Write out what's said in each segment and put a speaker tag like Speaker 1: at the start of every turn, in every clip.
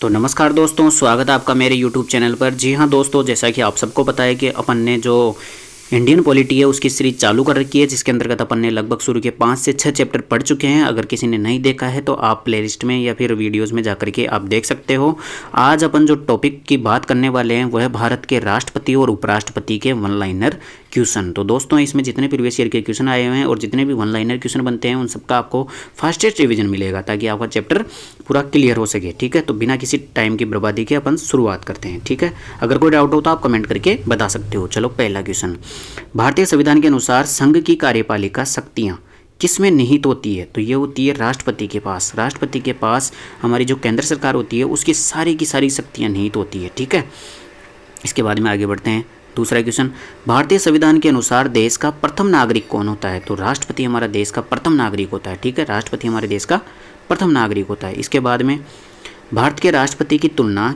Speaker 1: तो नमस्कार दोस्तों, स्वागत है आपका मेरे YouTube चैनल पर। जी हाँ दोस्तों, जैसा कि आप सबको पता है कि अपन ने जो इंडियन पॉलिटी है उसकी सीरीज चालू कर रखी है, जिसके अंतर्गत अपन ने लगभग शुरू के 5 से 6 चैप्टर पढ़ चुके हैं। अगर किसी ने नहीं देखा है तो आप प्लेलिस्ट में या फिर वीडियोस में जाकर के आप देख सकते हो। आज अपन जो टॉपिक की बात करने वाले हैं वह है भारत के राष्ट्रपति और उपराष्ट्रपति के वन लाइनर क्वेश्चन। तो दोस्तों, इसमें जितने प्रीवियस ईयर के क्वेश्चन आए हुए हैं और जितने भी वन लाइनर क्वेश्चन बनते हैं उन सबका आपको फास्टेस्ट रिवीजन मिलेगा, ताकि आपका चैप्टर पूरा क्लियर हो सके। ठीक है, तो बिना किसी टाइम की बर्बादी के अपन शुरुआत करते हैं। ठीक है, अगर कोई डाउट हो तो आप कमेंट करके बता सकते हो। चलो, पहला क्वेश्चन, भारतीय संविधान के अनुसार संघ की कार्यपालिका शक्तियाँ किसमें निहित होती है? तो ये होती है राष्ट्रपति के पास। राष्ट्रपति के पास हमारी जो केंद्र सरकार होती है उसकी सारी की सारी शक्तियाँ निहित होती है। ठीक है, इसके बाद में आगे बढ़ते हैं। दूसरा क्वेश्चन, भारतीय संविधान के अनुसार देश का प्रथम नागरिक कौन होता है? तो राष्ट्रपति हमारा देश का प्रथम नागरिक होता है। ठीक है, राष्ट्रपति हमारे देश का प्रथम नागरिक होता है। इसके बाद में, भारत के राष्ट्रपति की तुलना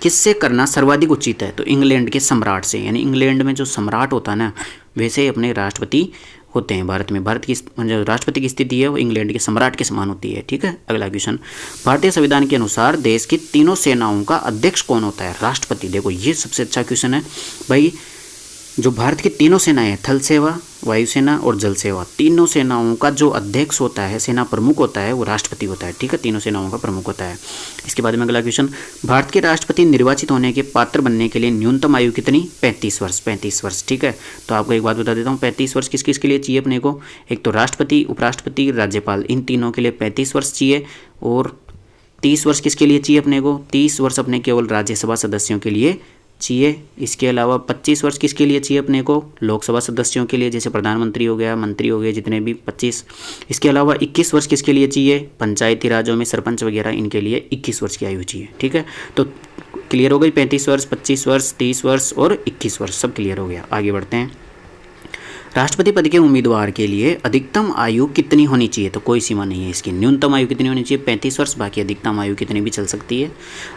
Speaker 1: किससे करना सर्वाधिक उचित है? तो इंग्लैंड के सम्राट से, यानी इंग्लैंड में जो सम्राट होता है ना, वैसे ही अपने राष्ट्रपति होते हैं भारत में। भारत की जो राष्ट्रपति की स्थिति है वो इंग्लैंड के सम्राट के समान होती है। ठीक है, अगला क्वेश्चन, भारतीय संविधान के अनुसार देश की तीनों सेनाओं का अध्यक्ष कौन होता है? राष्ट्रपति। देखो, ये सबसे अच्छा क्वेश्चन है भाई। जो भारत की तीनों सेनाएं हैं, थल सेवा, वायुसेना और जल सेवा, तीनों सेनाओं का जो अध्यक्ष होता है, सेना प्रमुख होता है, वो राष्ट्रपति होता है। ठीक है, तीनों सेनाओं का प्रमुख होता है। इसके बाद में अगला क्वेश्चन, भारत के राष्ट्रपति निर्वाचित होने के पात्र बनने के लिए न्यूनतम आयु कितनी? 35 वर्ष। 35 वर्ष। ठीक है, तो आपको एक बात बता देता हूँ, 35 वर्ष किस किस के लिए चाहिए अपने को? एक तो राष्ट्रपति, उपराष्ट्रपति, राज्यपाल, इन तीनों के लिए 35 वर्ष चाहिए। और 30 वर्ष किसके लिए चाहिए अपने को? 30 वर्ष अपने केवल राज्यसभा सदस्यों के लिए चाहिए। इसके अलावा 25 वर्ष किसके लिए चाहिए अपने को? लोकसभा सदस्यों के लिए, जैसे प्रधानमंत्री हो गया, मंत्री हो गए, जितने भी 25। इसके अलावा 21 वर्ष किसके लिए चाहिए? पंचायती राज्यों में सरपंच वगैरह, इनके लिए 21 वर्ष की आयु चाहिए। ठीक है, तो क्लियर हो गई। 35 वर्ष, 25 वर्ष, 30 वर्ष और 21 वर्ष, सब क्लियर हो गया। आगे बढ़ते हैं। राष्ट्रपति पद के उम्मीदवार के लिए अधिकतम आयु कितनी होनी चाहिए? तो कोई सीमा नहीं है इसकी। न्यूनतम आयु कितनी होनी चाहिए? 35 वर्ष। बाकी अधिकतम आयु कितनी भी चल सकती है।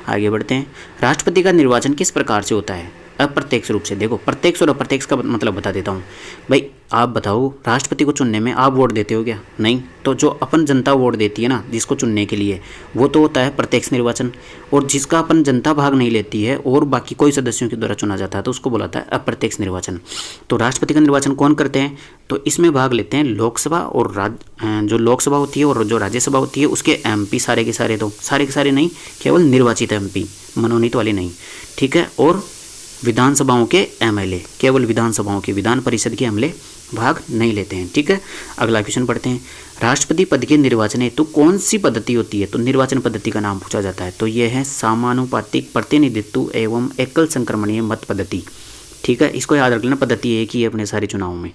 Speaker 1: आगे बढ़ते हैं। राष्ट्रपति का निर्वाचन किस प्रकार से होता है? अप्रत्यक्ष रूप से। देखो, प्रत्यक्ष और अप्रत्यक्ष का मतलब बता देता हूँ भाई। आप बताओ, राष्ट्रपति को चुनने में आप वोट देते हो क्या? नहीं। तो जो अपन जनता वोट देती है ना जिसको चुनने के लिए, वो तो होता है प्रत्यक्ष निर्वाचन। और जिसका अपन जनता भाग नहीं लेती है और बाकी कोई सदस्यों के द्वारा चुना जाता है, तो उसको बोलाता है अप्रत्यक्ष निर्वाचन। तो राष्ट्रपति का निर्वाचन कौन करते हैं? तो इसमें भाग लेते हैं लोकसभा और जो लोकसभा होती है और जो राज्यसभा होती है उसके MP, सारे के सारे, तो सारे के सारे नहीं, केवल निर्वाचित MP, मनोनीत वाले नहीं। ठीक है, और विधानसभाओं के MLA, केवल विधानसभाओं के, विधान परिषद के MLA भाग नहीं लेते हैं। ठीक है, अगला क्वेश्चन पढ़ते हैं। राष्ट्रपति पद के निर्वाचन हेतु कौन सी पद्धति होती है? तो निर्वाचन पद्धति का नाम पूछा जाता है, तो यह है समानुपातिक प्रतिनिधित्व एवं एकल संक्रमणीय मत पद्धति। ठीक है, इसको याद रख लेना, पद्धति एक ही है अपने सारे चुनावों में।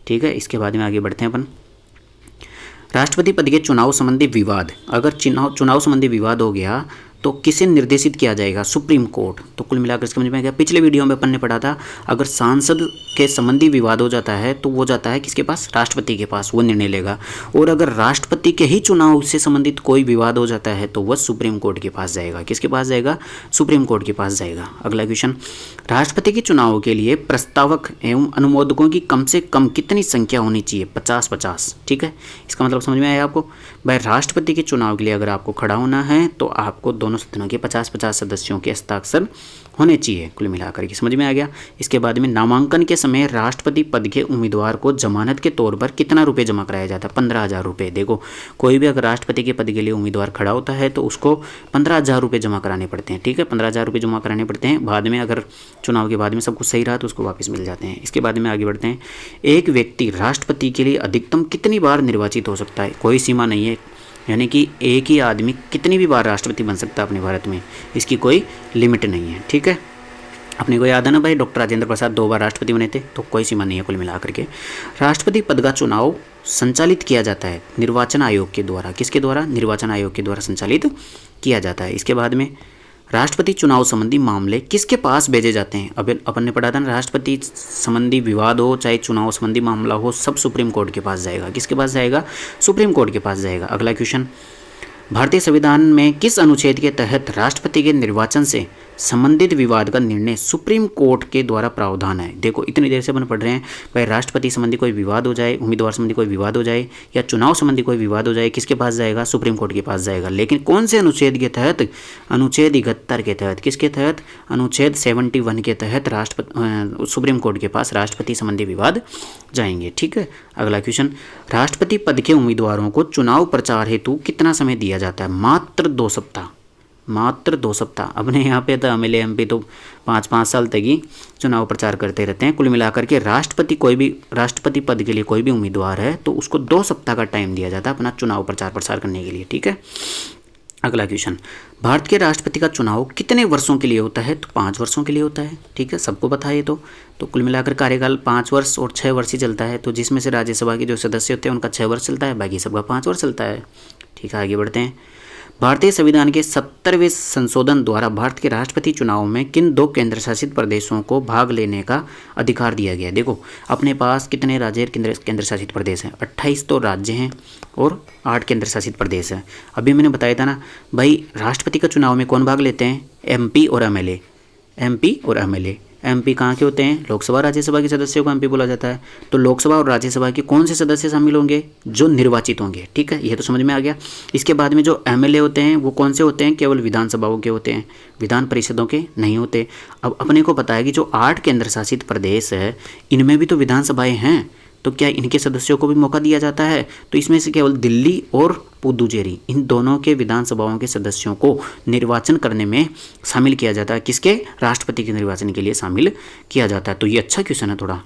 Speaker 1: ठीक है, इसके बाद में आगे बढ़ते हैं अपन। राष्ट्रपति पद के चुनाव संबंधी विवाद, अगर चुनाव संबंधी विवाद हो गया तो किसे निर्देशित किया जाएगा? Supreme court. तो कुल मिलाकर समझ में आ गया। पिछले वीडियो में अपन ने पढ़ा था, अगर सांसद के संबंधी विवाद हो जाता है तो वो जाता है किसके पास? राष्ट्रपति के पास, वो निर्णय लेगा। और अगर राष्ट्रपति के ही चुनाव से संबंधित कोई विवाद हो जाता है तो वह सुप्रीम कोर्ट के पास जाएगा। किसके पास जाएगा? सुप्रीम कोर्ट के पास जाएगा। अगला क्वेश्चन, राष्ट्रपति के चुनाव के लिए प्रस्तावक एवं अनुमोदकों की कम से कम कितनी संख्या होनी चाहिए? 50-50। ठीक है, इसका मतलब समझ में आया आपको? भाई, राष्ट्रपति के चुनाव के लिए अगर आपको खड़ा होना है तो आपको दोनों सदनों के 50-50 सदस्यों के हस्ताक्षर होने चाहिए। कुल मिलाकर के समझ में आ गया। इसके बाद में, नामांकन के समय राष्ट्रपति पद के उम्मीदवार को जमानत के तौर पर कितना रुपये जमा कराया जाता है? 15,000 रुपये। देखो, कोई भी अगर राष्ट्रपति के पद के लिए उम्मीदवार खड़ा होता है तो उसको 15,000 रुपये जमा कराने पड़ते हैं। ठीक है, 15,000 रुपये जमा कराने पड़ते हैं। बाद में अगर चुनाव के बाद में सब कुछ सही रहा तो उसको वापस मिल जाते हैं। इसके बाद में आगे बढ़ते हैं। एक व्यक्ति राष्ट्रपति के लिए अधिकतम कितनी बार निर्वाचित हो सकता है? कोई सीमा नहीं है, यानी कि एक ही आदमी कितनी भी बार राष्ट्रपति बन सकता है अपने भारत में, इसकी कोई लिमिट नहीं है। ठीक है, अपने को याद है ना भाई, डॉक्टर राजेंद्र प्रसाद 2 बार राष्ट्रपति बने थे, तो कोई सीमा नहीं है कुल मिलाकर के। राष्ट्रपति पद का चुनाव संचालित किया जाता है निर्वाचन आयोग के द्वारा। किसके द्वारा? निर्वाचन आयोग के द्वारा संचालित किया जाता है। इसके बाद में, राष्ट्रपति चुनाव संबंधी मामले किसके पास भेजे जाते हैं? अब अपन ने पढ़ा था ना, राष्ट्रपति संबंधी विवाद हो चाहे चुनाव संबंधी मामला हो, सब सुप्रीम कोर्ट के पास जाएगा। किसके पास जाएगा? सुप्रीम कोर्ट के पास जाएगा। अगला क्वेश्चन, भारतीय संविधान में किस अनुच्छेद के तहत राष्ट्रपति के निर्वाचन से संबंधित विवाद का निर्णय सुप्रीम कोर्ट के द्वारा प्रावधान है। देखो इतनी देर से अपन पढ़ रहे हैं भाई, राष्ट्रपति संबंधी कोई विवाद हो जाए, उम्मीदवार संबंधी कोई विवाद हो जाए या चुनाव संबंधी कोई विवाद हो जाए, किसके पास जाएगा? सुप्रीम कोर्ट के पास जाएगा। लेकिन कौन से अनुच्छेद के तहत? अनुच्छेद 71 के तहत। किसके तहत? अनुच्छेद 71 के तहत सुप्रीम कोर्ट के पास राष्ट्रपति संबंधी विवाद जाएंगे। ठीक है। अगला क्वेश्चन, राष्ट्रपति पद के उम्मीदवारों को चुनाव प्रचार हेतु कितना समय दिया जाता है? मात्र 2 सप्ताह। मात्र 2 सप्ताह। अपने यहाँ पे तो एमएलए एमपी तो 5-5 साल तक ही चुनाव प्रचार करते रहते हैं। कुल मिलाकर के राष्ट्रपति पद के लिए कोई भी उम्मीदवार है तो उसको 2 सप्ताह का टाइम दिया जाता है अपना चुनाव प्रचार प्रसार करने के लिए। ठीक है। अगला क्वेश्चन, भारत के राष्ट्रपति का चुनाव कितने वर्षों के लिए होता है? तो 5 वर्षों के लिए होता है। ठीक है, सबको पता है ये तो कुल मिलाकर कार्यकाल 5 वर्ष और 6 वर्ष ही चलता है। तो जिसमें से राज्यसभा के जो सदस्य होते हैं उनका 6 वर्ष चलता है, बाकी सबका 5 वर्ष चलता है। ठीक है, आगे बढ़ते हैं। भारतीय संविधान के 70वें संशोधन द्वारा भारत के राष्ट्रपति चुनाव में किन 2 केंद्र शासित प्रदेशों को भाग लेने का अधिकार दिया गया? देखो अपने पास कितने राज्य केंद्र शासित प्रदेश हैं? 28 तो राज्य हैं और 8 केंद्र शासित प्रदेश हैं। अभी मैंने बताया था ना भाई, राष्ट्रपति का चुनाव में कौन भाग लेते हैं? एमपी और एमएलए। एमपी और एमएलए। एमपी कहाँ के होते हैं? लोकसभा राज्यसभा के सदस्यों को एमपी बोला जाता है। तो लोकसभा और राज्यसभा के कौन से सदस्य शामिल होंगे? जो निर्वाचित होंगे। ठीक है, यह तो समझ में आ गया। इसके बाद में जो एमएलए होते हैं वो कौन से होते हैं? केवल विधानसभाओं के होते हैं, विधान परिषदों के नहीं होते। अब अपने को पता है कि जो 8 केंद्र शासित प्रदेश है इनमें भी तो विधानसभाएं हैं, तो क्या इनके सदस्यों को भी मौका दिया जाता है? तो इसमें से केवल दिल्ली और पुदुचेरी, इन दोनों के विधानसभाओं के सदस्यों को निर्वाचन करने में शामिल किया जाता है। किसके? राष्ट्रपति के निर्वाचन के लिए शामिल किया जाता है। तो ये अच्छा क्वेश्चन है थोड़ा।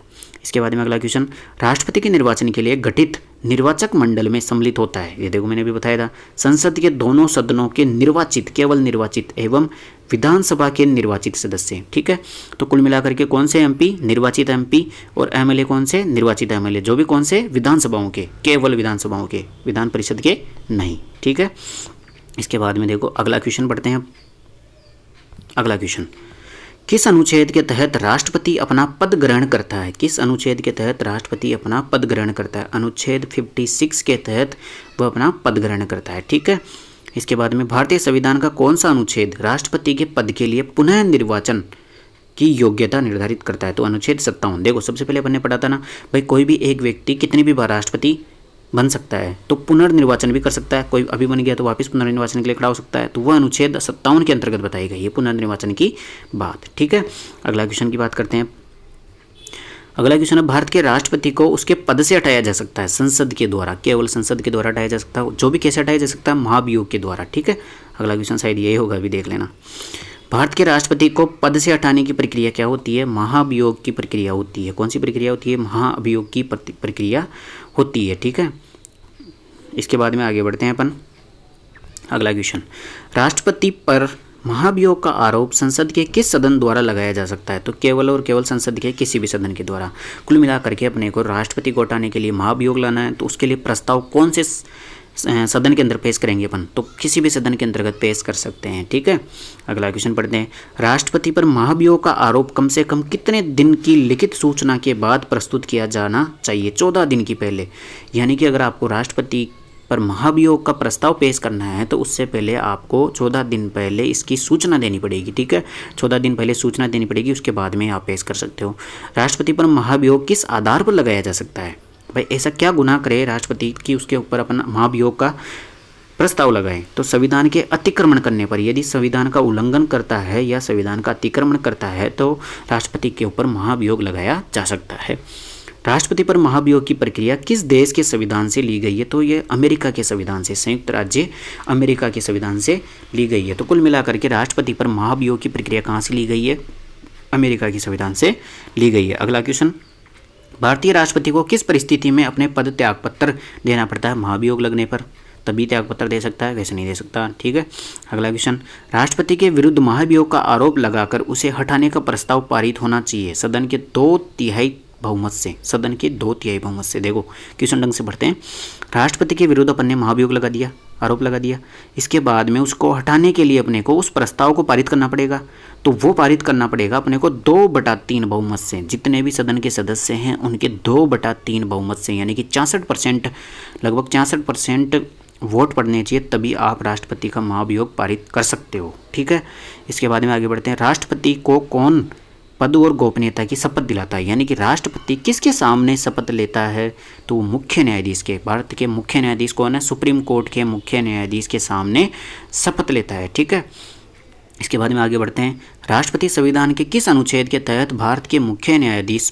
Speaker 1: इसके बाद में अगला क्वेश्चन, राष्ट्रपति के निर्वाचन के लिए गठित निर्वाचक मंडल में सम्मिलित होता है। ये देखो मैंने भी बताया था, संसद के दोनों सदनों के निर्वाचित, केवल निर्वाचित एवं विधानसभा के निर्वाचित सदस्य। ठीक है, तो कुल मिलाकर के कौन से एमपी? निर्वाचित एमपी। और एमएलए कौन से? निर्वाचित एमएलए, जो भी कौन से? विधानसभाओं के, केवल विधानसभाओं के, विधान परिषद के नहीं। ठीक है। इसके बाद में देखो अगला क्वेश्चन पढ़ते हैं। अगला क्वेश्चन, किस अनुच्छेद के तहत राष्ट्रपति अपना पद ग्रहण करता है? किस अनुच्छेद के तहत राष्ट्रपति अपना पद ग्रहण करता है? अनुच्छेद 56 के तहत वह अपना पद ग्रहण करता है। ठीक है। इसके बाद में भारतीय संविधान का कौन सा अनुच्छेद राष्ट्रपति के पद के लिए पुनः निर्वाचन की योग्यता निर्धारित करता है? तो अनुच्छेद 57। देखो सबसे पहले अपन ने पढ़ा था ना भाई, कोई भी एक व्यक्ति कितनी भी बार राष्ट्रपति बन सकता है, तो पुनर्निर्वाचन भी कर सकता है। कोई अभी बन गया तो वापस पुनर्निर्वाचन के लिए खड़ा हो सकता है। तो वह अनुच्छेद 57 के अंतर्गत बताई गई है पुनर्निर्वाचन की बात। ठीक है। अगला क्वेश्चन की बात करते हैं। अगला क्वेश्चन है, भारत के राष्ट्रपति को उसके पद से हटाया जा सकता है संसद के द्वारा, केवल संसद के द्वारा हटाया जा सकता है। जो भी कैसे हटाया जा सकता है? महाभियोग के द्वारा। ठीक है। अगला क्वेश्चन शायद यही होगा, अभी देख लेना। भारत के राष्ट्रपति को पद से हटाने की प्रक्रिया क्या होती है? महाभियोग की प्रक्रिया होती है। कौन सी प्रक्रिया होती है? महाभियोग की प्रक्रिया होती है। ठीक है। इसके बाद में आगे बढ़ते हैं अपन। अगला क्वेश्चन, राष्ट्रपति पर महाभियोग का आरोप संसद के किस सदन द्वारा लगाया जा सकता है? तो केवल और केवल संसद के किसी भी सदन के द्वारा। कुल मिलाकर के अपने को राष्ट्रपति को हटाने के लिए महाभियोग लाना है, तो उसके लिए प्रस्ताव कौन से सदन के अंदर पेश करेंगे अपन? तो किसी भी सदन के अंतर्गत पेश कर सकते हैं। ठीक है। अगला क्वेश्चन पढ़ते हैं। राष्ट्रपति पर महाभियोग का आरोप कम से कम कितने दिन की लिखित सूचना के बाद प्रस्तुत किया जाना चाहिए? 14 दिन की पहले। यानी कि अगर आपको राष्ट्रपति पर महाभियोग का प्रस्ताव पेश करना है तो उससे पहले आपको 14 दिन पहले इसकी सूचना देनी पड़ेगी। ठीक है, 14 दिन पहले सूचना देनी पड़ेगी, उसके बाद में आप पेश कर सकते हो। राष्ट्रपति पर महाभियोग किस आधार पर लगाया जा सकता है? भाई ऐसा क्या गुनाह करे राष्ट्रपति कि उसके ऊपर अपना महाभियोग का प्रस्ताव लगाएं? तो संविधान के अतिक्रमण करने पर, यदि संविधान का उल्लंघन करता है या संविधान का अतिक्रमण करता है तो राष्ट्रपति के ऊपर महाभियोग लगाया जा सकता है। राष्ट्रपति पर महाभियोग की प्रक्रिया किस देश के संविधान से ली गई है? तो ये अमेरिका के संविधान से, संयुक्त राज्य अमेरिका के संविधान से ली गई है। तो कुल मिलाकर के राष्ट्रपति पर महाभियोग की प्रक्रिया कहाँ से ली गई है? अमेरिका के संविधान से ली गई है। अगला क्वेश्चन, भारतीय राष्ट्रपति को किस परिस्थिति में अपने पद त्यागपत्र देना पड़ता है? महाभियोग लगने पर तभी त्यागपत्र दे सकता है, वैसे नहीं दे सकता। ठीक है। अगला क्वेश्चन, राष्ट्रपति के विरुद्ध महाभियोग का आरोप लगाकर उसे हटाने का प्रस्ताव पारित होना चाहिए सदन के 2/3 बहुमत से। सदन के 2/3 बहुमत से। देखो क्वेश्चन ढंग से पढ़ते हैं। राष्ट्रपति के विरुद्ध अपन ने महाभियोग लगा दिया, आरोप लगा दिया, इसके बाद में उसको हटाने के लिए अपने को उस प्रस्ताव को पारित करना पड़ेगा। तो वो पारित करना पड़ेगा अपने को 2/3 बहुमत से। जितने भी सदन के सदस्य हैं उनके 2/3 बहुमत से, यानी कि 66%, लगभग 66% वोट पड़ने चाहिए, तभी आप राष्ट्रपति का महाभियोग पारित कर सकते हो। ठीक है, इसके बाद में आगे बढ़ते हैं। राष्ट्रपति को कौन पद और गोपनीयता की शपथ दिलाता है, यानी कि राष्ट्रपति किसके सामने शपथ लेता है, तो मुख्य न्यायाधीश के, भारत के मुख्य न्यायाधीश कौन है, सुप्रीम कोर्ट के मुख्य न्यायाधीश के सामने शपथ लेता है। ठीक है, इसके बाद में आगे बढ़ते हैं। राष्ट्रपति संविधान के किस अनुच्छेद के तहत भारत के मुख्य न्यायाधीश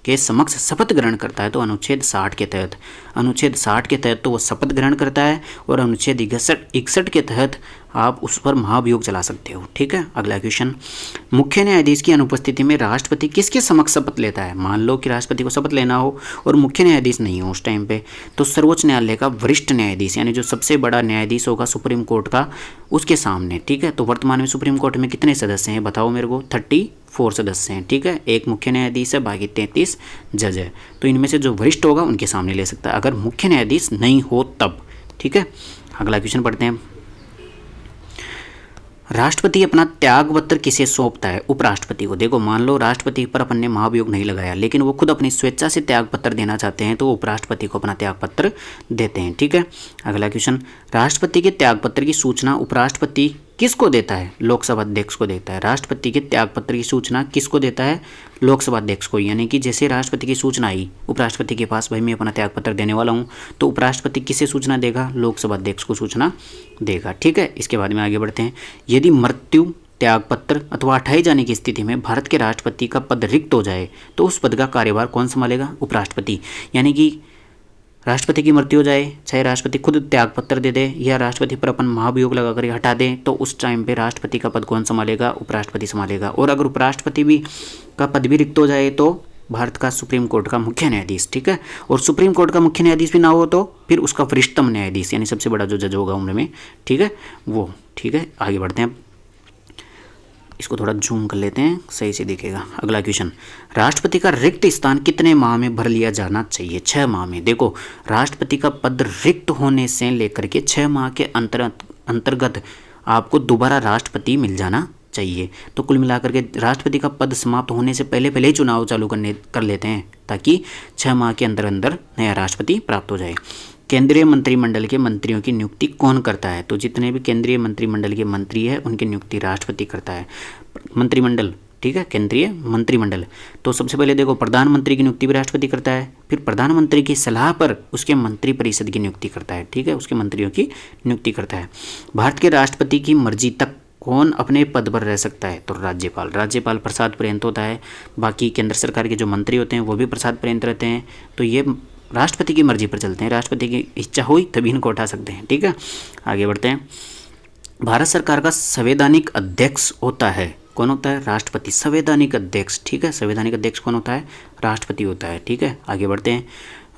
Speaker 1: के समक्ष शपथ ग्रहण करता है, तो अनुच्छेद 60 के तहत। अनुच्छेद 60 के तहत तो वो शपथ ग्रहण करता है, और अनुच्छेद 61 के तहत आप उस पर महाभियोग चला सकते हो। ठीक है, अगला क्वेश्चन। मुख्य न्यायाधीश की अनुपस्थिति में राष्ट्रपति किसके समक्ष शपथ लेता है, मान लो कि राष्ट्रपति को शपथ लेना हो और मुख्य न्यायाधीश नहीं हो उस टाइम पे, तो सर्वोच्च न्यायालय का वरिष्ठ न्यायाधीश, यानी जो सबसे बड़ा न्यायाधीश होगा सुप्रीम कोर्ट का, उसके सामने। ठीक है, तो वर्तमान में सुप्रीम कोर्ट में कितने सदस्य हैं बताओ मेरे को, 34 सदस्य हैं। ठीक है, एक मुख्य न्यायाधीश है, बाकी 33 जज है, तो इनमें से जो वरिष्ठ होगा उनके सामने ले सकता है, अगर मुख्य न्यायाधीश नहीं हो तब। ठीक है, अगला क्वेश्चन पढ़ते हैं। राष्ट्रपति अपना त्याग पत्र किसे सौंपता है, उपराष्ट्रपति को। देखो, मान लो राष्ट्रपति पर अपन ने महाभियोग नहीं लगाया, लेकिन वो खुद अपनी स्वेच्छा से त्याग पत्र देना चाहते हैं, तो वो उपराष्ट्रपति को अपना त्याग पत्र देते हैं। ठीक है, अगला क्वेश्चन। राष्ट्रपति के त्याग पत्र की सूचना उपराष्ट्रपति किसको देता है, लोकसभा अध्यक्ष को देता है। राष्ट्रपति के त्याग पत्र की सूचना किसको देता है, लोकसभा अध्यक्ष को, यानी कि जैसे राष्ट्रपति की सूचना आई उपराष्ट्रपति के पास, भाई मैं अपना त्याग पत्र देने वाला हूँ, तो उपराष्ट्रपति किसे सूचना देगा, लोकसभा अध्यक्ष को सूचना देगा। ठीक है, इसके बाद में आगे बढ़ते हैं। यदि मृत्यु, त्यागपत्र अथवा हटाए जाने की स्थिति में भारत के राष्ट्रपति का पद रिक्त हो जाए, तो उस पद का कार्यभार कौन संभालेगा, उपराष्ट्रपति। यानी कि राष्ट्रपति की मृत्यु हो जाए, चाहे राष्ट्रपति खुद त्यागपत्र दे दे या राष्ट्रपति पर अपन महाभियोग लगा कर हटा दें, तो उस टाइम पे राष्ट्रपति का पद कौन संभालेगा, उपराष्ट्रपति संभालेगा। और अगर उपराष्ट्रपति भी का पद भी रिक्त हो जाए, तो भारत का सुप्रीम कोर्ट का मुख्य न्यायाधीश। ठीक है, और सुप्रीम कोर्ट का मुख्य न्यायाधीश भी ना हो तो फिर उसका वरिष्ठतम न्यायाधीश, यानी सबसे बड़ा जो जज होगा उम्र में। ठीक है, वो। ठीक है, आगे बढ़ते हैं। इसको थोड़ा जूम कर लेते हैं, सही से दिखेगा। अगला क्वेश्चन। राष्ट्रपति का रिक्त स्थान कितने माह में भर लिया जाना चाहिए, 6 माह में। देखो, राष्ट्रपति का पद रिक्त होने से लेकर के 6 माह के अंतर्गत आपको दोबारा राष्ट्रपति मिल जाना चाहिए। तो कुल मिलाकर के राष्ट्रपति का पद समाप्त होने से पहले ही चुनाव चालू कर लेते हैं, ताकि 6 माह के अंदर नया राष्ट्रपति प्राप्त हो जाए। केंद्रीय मंत्रिमंडल के मंत्रियों की नियुक्ति कौन करता है, तो जितने भी केंद्रीय मंत्रिमंडल के मंत्री है उनकी नियुक्ति राष्ट्रपति करता है। मंत्रिमंडल, ठीक है, केंद्रीय मंत्रिमंडल। तो सबसे पहले देखो, प्रधानमंत्री की नियुक्ति भी राष्ट्रपति करता है, फिर प्रधानमंत्री की सलाह पर उसके मंत्री परिषद की नियुक्ति करता है। ठीक है, उसके मंत्रियों की नियुक्ति करता है। भारत के राष्ट्रपति की मर्जी तक कौन अपने पद पर रह सकता है, तो राज्यपाल। राज्यपाल प्रसाद पर्यंत होता है, बाकी केंद्र सरकार के जो मंत्री होते हैं वो भी प्रसाद पर्यंत रहते हैं। तो ये राष्ट्रपति की मर्जी पर चलते हैं, राष्ट्रपति की इच्छा हुई तभी इनको उठा सकते हैं। ठीक है, आगे बढ़ते हैं। भारत सरकार का संवैधानिक अध्यक्ष होता है, कौन होता है, राष्ट्रपति। संवैधानिक अध्यक्ष, ठीक है, संवैधानिक अध्यक्ष कौन होता है, राष्ट्रपति होता है। ठीक है, आगे बढ़ते हैं।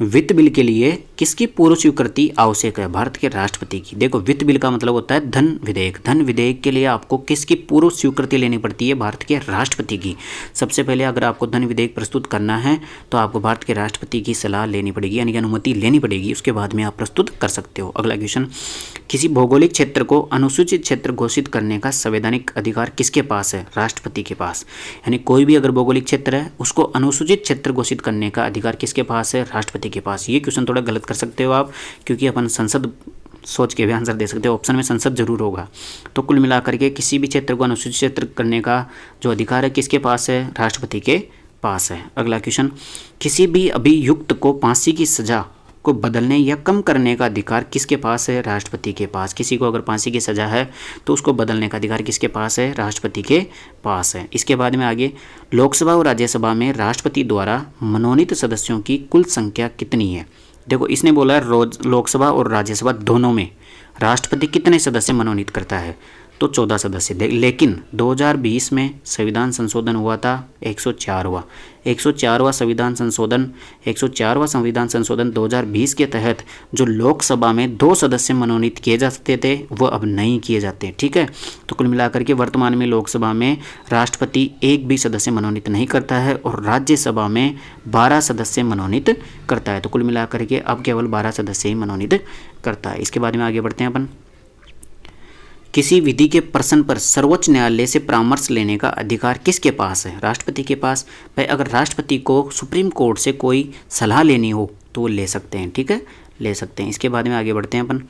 Speaker 1: वित्त बिल के लिए किसकी पूर्व स्वीकृति आवश्यक है, भारत के राष्ट्रपति की। देखो, वित्त बिल का मतलब होता है धन विधेयक। धन विधेयक के लिए आपको किसकी पूर्व स्वीकृति लेनी पड़ती है, भारत के राष्ट्रपति की। सबसे पहले अगर आपको धन विधेयक प्रस्तुत करना है तो आपको भारत के राष्ट्रपति की सलाह लेनी पड़ेगी, यानी कि अनुमति लेनी पड़ेगी, उसके बाद में आप प्रस्तुत कर सकते हो। अगला क्वेश्चन। किसी भौगोलिक क्षेत्र को अनुसूचित क्षेत्र घोषित करने का संवैधानिक अधिकार किसके पास है, राष्ट्रपति के पास। यानी कोई भी अगर भौगोलिक क्षेत्र है उसको अनुसूचित क्षेत्र घोषित करने का अधिकार किसके पास है, राष्ट्रपति के पास। ये क्वेश्चन थोड़ा गलत कर सकते हो आप, क्योंकि अपन संसद सोच के भी आंसर दे सकते हो, ऑप्शन में संसद जरूर होगा। तो कुल मिलाकर के किसी भी क्षेत्र को अनुसूचित क्षेत्र करने का जो अधिकार है किसके पास है, राष्ट्रपति के पास है। अगला क्वेश्चन। किसी भी अभियुक्त को फांसी की सजा को बदलने या कम करने का अधिकार किसके पास है, राष्ट्रपति के पास। किसी को अगर फांसी की सजा है तो उसको बदलने का अधिकार किसके पास है, राष्ट्रपति के पास है। इसके बाद में आगे, लोकसभा और राज्यसभा में राष्ट्रपति द्वारा मनोनीत सदस्यों की कुल संख्या कितनी है। देखो, इसने बोला है रोज लोकसभा और राज्यसभा दोनों में राष्ट्रपति कितने सदस्य मनोनीत करता है, तो 14 सदस्य। लेकिन 2020 में संविधान संशोधन हुआ था, 104वां 104वां संविधान संशोधन 104वां संविधान संशोधन 2020 के तहत जो लोकसभा में 2 सदस्य मनोनीत किए जा सकते थे वो अब नहीं किए जाते। ठीक है, तो कुल मिलाकर के वर्तमान में लोकसभा में राष्ट्रपति एक भी सदस्य मनोनीत नहीं करता है और राज्यसभा में 12 सदस्य मनोनीत करता है। तो कुल मिलाकर के अब केवल 12 सदस्य ही मनोनीत करता है। इसके बाद में आगे बढ़ते हैं अपन। किसी विधि के प्रश्न पर सर्वोच्च न्यायालय से परामर्श लेने का अधिकार किसके पास है, राष्ट्रपति के पास। भाई, अगर राष्ट्रपति को सुप्रीम कोर्ट से कोई सलाह लेनी हो तो वो ले सकते हैं। ठीक है, ले सकते हैं। इसके बाद में आगे बढ़ते हैं अपन।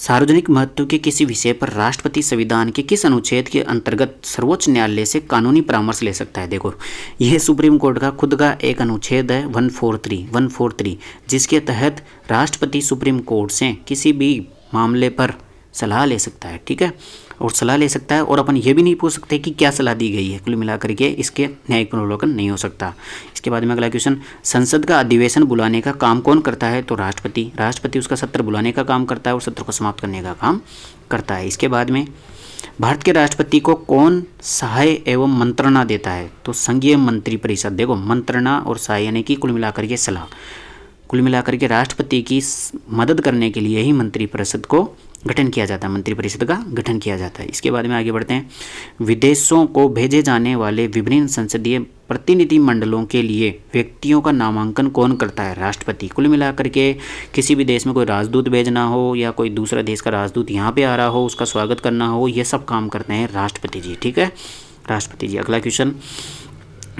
Speaker 1: सार्वजनिक महत्व के किसी विषय पर राष्ट्रपति संविधान के किस अनुच्छेद के अंतर्गत सर्वोच्च न्यायालय से कानूनी परामर्श ले सकता है? देखो, यह सुप्रीम कोर्ट का खुद का एक अनुच्छेद है 143, जिसके तहत राष्ट्रपति सुप्रीम कोर्ट से किसी भी मामले पर सलाह ले सकता है। ठीक है, और सलाह ले सकता है, और अपन ये भी नहीं पूछ सकते कि क्या सलाह दी गई है। कुल मिलाकर के इसके न्यायिक पुनर्वलोकन नहीं हो सकता। इसके बाद में अगला क्वेश्चन, संसद का अधिवेशन बुलाने का काम कौन करता है? तो राष्ट्रपति उसका सत्र बुलाने का काम करता है और सत्र को समाप्त करने का काम करता है। इसके बाद में भारत के राष्ट्रपति को कौन सहाय एवं मंत्रणा देता है? तो संघीय मंत्री परिषद। देखो, मंत्रणा और सहाय यानी कि कुल मिलाकर के सलाह। कुल मिलाकर के राष्ट्रपति की मदद करने के लिए ही मंत्री परिषद को गठन किया जाता है, मंत्री परिषद का गठन किया जाता है। इसके बाद में आगे बढ़ते हैं, विदेशों को भेजे जाने वाले विभिन्न संसदीय प्रतिनिधि मंडलों के लिए व्यक्तियों का नामांकन कौन करता है? राष्ट्रपति। कुल मिलाकर के किसी भी देश में कोई राजदूत भेजना हो या कोई दूसरा देश का राजदूत यहाँ पे आ रहा हो, उसका स्वागत करना हो, ये सब काम करते हैं राष्ट्रपति जी। ठीक है, राष्ट्रपति जी। अगला क्वेश्चन,